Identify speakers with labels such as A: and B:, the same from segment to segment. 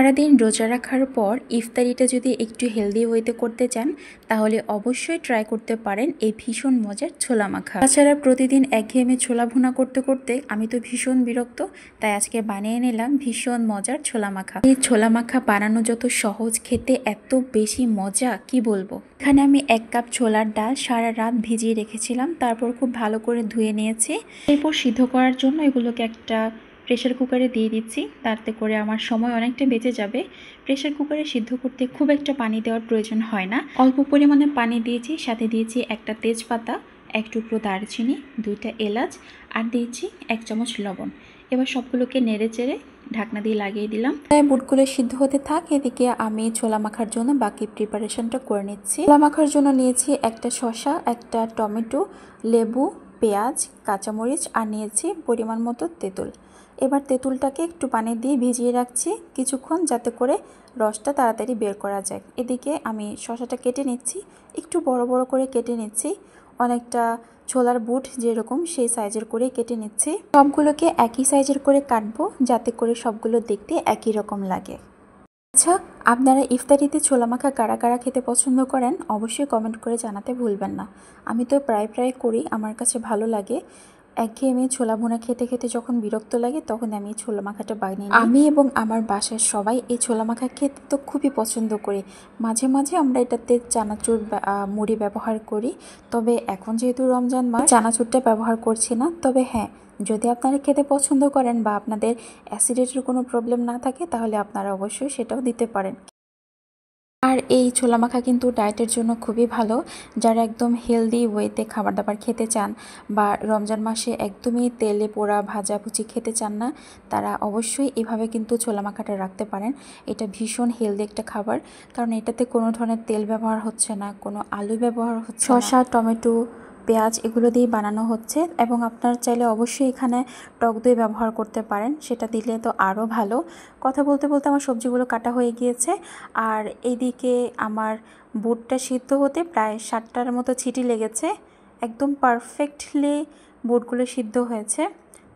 A: সারাদিন রোজা রাখার পর ইফতারিটা যদি একটু হেলদি ওয়েতে করতে চান তাহলে অবশ্যই ট্রাই করতে পারেন এই ভীষণ মজার ছোলা মাখা। তাছাড়া প্রতিদিন একঘেয়েমে ছোলা ভুনা করতে করতে আমি তো ভীষণ বিরক্ত, তাই আজকে বানিয়ে নিলাম ভীষণ মজার ছোলা মাখা। এই ছোলা মাখা বানানো যত সহজ, খেতে এত বেশি মজা কি বলবো। এখানে আমি 1 কাপ ছোলার ডাল সারা রাত ভিজিয়ে রেখেছিলাম, তারপর খুব ভালো করে ধুয়ে নিয়েছি। এরপর সিদ্ধ করার জন্য এগুলোকে একটা প্রেশার কুকারে দিয়ে দিচ্ছি, তাতে করে আমার সময় অনেকটা বেঁচে যাবে। প্রেশার কুকারে সিদ্ধ করতে খুব একটা পানি দেওয়ার প্রয়োজন হয় না, অল্প পরিমাণে পানি দিয়েছি, সাথে দিয়েছি একটা তেজপাতা, 1 টুকরো দারচিনি, 2টা এলাচ আর দিয়েছি 1 চামচ লবণ। এবার সবগুলোকে নেড়ে চেড়ে ঢাকনা দিয়ে লাগিয়ে দিলাম। তাই বুটগুলো সিদ্ধ হতে থাক, এদিকে আমি ছোলা মাখার জন্য বাকি প্রিপারেশনটা করে নিচ্ছি। ছোলা মাখার জন্য নিয়েছি একটা শসা, একটা টমেটো, লেবু, পেঁয়াজ, কাঁচামরিচ আর নিয়েছি পরিমাণ মতো তেঁতুল। এবার তেঁতুলটাকে একটু পানি দিয়ে ভিজিয়ে রাখছি কিছুক্ষণ, যাতে করে রসটা তাড়াতাড়ি বের করা যায়। এদিকে আমি শসাটা কেটে নিচ্ছি, একটু বড় বড় করে কেটে নিচ্ছি, অনেকটা ছোলার বুট যেরকম সেই সাইজের করে কেটে নিচ্ছি। সবগুলোকে একই সাইজের করে কাটবো, যাতে করে সবগুলো দেখতে একই রকম লাগে। আচ্ছা, আপনারা ইফতারিতে ছোলা মাখা কারা কারা খেতে পছন্দ করেন অবশ্যই কমেন্ট করে জানাতে ভুলবেন না। আমি তো প্রায় করি, আমার কাছে ভালো লাগে। একঘেয়েমি ছোলা ভুনা খেতে খেতে যখন বিরক্ত লাগে তখন আমি এই ছোলা মাখাটা বানিয়ে নিই। আমি এবং আমার বাসার সবাই এই ছোলা মাখা খেতে তো খুবই পছন্দ করি। মাঝে মাঝে আমরা এটাতে চানাচুর মুড়ি ব্যবহার করি, তবে এখন যেহেতু রমজান মাস চানাচুরটা ব্যবহার করছি না। তবে হ্যাঁ, যদি আপনারা খেতে পছন্দ করেন বা আপনাদের অ্যাসিডিটির কোনো প্রবলেম না থাকে তাহলে আপনারা অবশ্যই সেটাও দিতে পারেন। আর এই ছোলা মাখা কিন্তু ডায়েটের জন্য খুবই ভালো। যারা একদম হেলদি ওয়েতে খাবার দাবার খেতে চান বা রমজান মাসে একদমই তেলে পোড়া ভাজাভুজি খেতে চান না, তারা অবশ্যই এভাবে কিন্তু ছোলা মাখাটা রাখতে পারেন। এটা ভীষণ হেলদি একটা খাবার, কারণ এটাতে কোনো ধরনের তেল ব্যবহার হচ্ছে না, কোনো আলু ব্যবহার হচ্ছে না, শসা, টমেটো, পেঁয়াজ এগুলো দিয়ে বানানো হচ্ছে। এবং আপনারা চাইলে অবশ্যই এখানে টক দই ব্যবহার করতে পারেন, সেটা দিলে তো আরও ভালো। কথা বলতে বলতে আমার সবজিগুলো কাটা হয়ে গিয়েছে, আর এইদিকে আমার বুটটা সিদ্ধ হতে প্রায় 7টার মতো সিটি লেগেছে। একদম পারফেক্টলি বুটগুলো সিদ্ধ হয়েছে।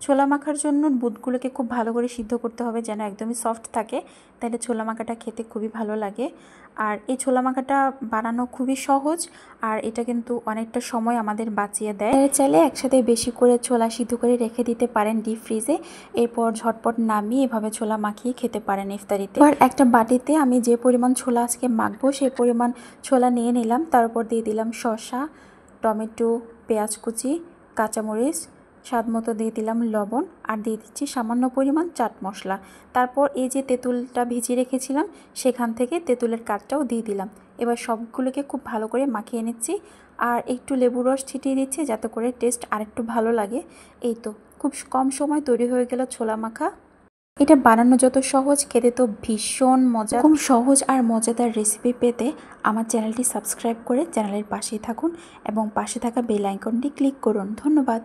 A: ছোলা মাখার জন্য বুটগুলোকে খুব ভালো করে সিদ্ধ করতে হবে যেন একদমই সফট থাকে, তাহলে ছোলা মাখাটা খেতে খুবই ভালো লাগে। আর এই ছোলা মাখাটা বানানো খুবই সহজ, আর এটা কিন্তু অনেকটা সময় আমাদের বাঁচিয়ে দেয়। চাইলে একসাথে বেশি করে ছোলা সিদ্ধ করে রেখে দিতে পারেন ডিপ ফ্রিজে, এরপর ঝটপট নামিয়ে এভাবে ছোলা মাখিয়ে খেতে পারেন ইফতারিতে। আর একটা বাটিতে আমি যে পরিমাণ ছোলা আজকে মাখবো সেই পরিমাণ ছোলা নিয়ে নিলাম, তারপর দিয়ে দিলাম শসা, টমেটো, পেঁয়াজ কুচি, কাঁচামরিচ, স্বাদ মতো দিয়ে দিলাম লবণ, আর দিয়ে দিচ্ছি সামান্য পরিমাণ চাট মশলা। তারপর এই যে তেঁতুলটা ভিজিয়ে রেখেছিলাম সেখান থেকে তেঁতুলের কাঠটাও দিয়ে দিলাম। এবার সবগুলোকে খুব ভালো করে মাখিয়ে নিচ্ছি, আর একটু লেবুর রস ছিটিয়ে দিচ্ছি যাতে করে টেস্ট আরেকটু ভালো লাগে। এই তো খুব কম সময় তৈরি হয়ে গেল ছোলা মাখা। এটা বানানো যত সহজ, খেতে তো ভীষণ মজা। খুব সহজ আর মজাদার রেসিপি পেতে আমার চ্যানেলটি সাবস্ক্রাইব করে চ্যানেলের পাশেই থাকুন এবং পাশে থাকা বেল আইকনটি ক্লিক করুন। ধন্যবাদ।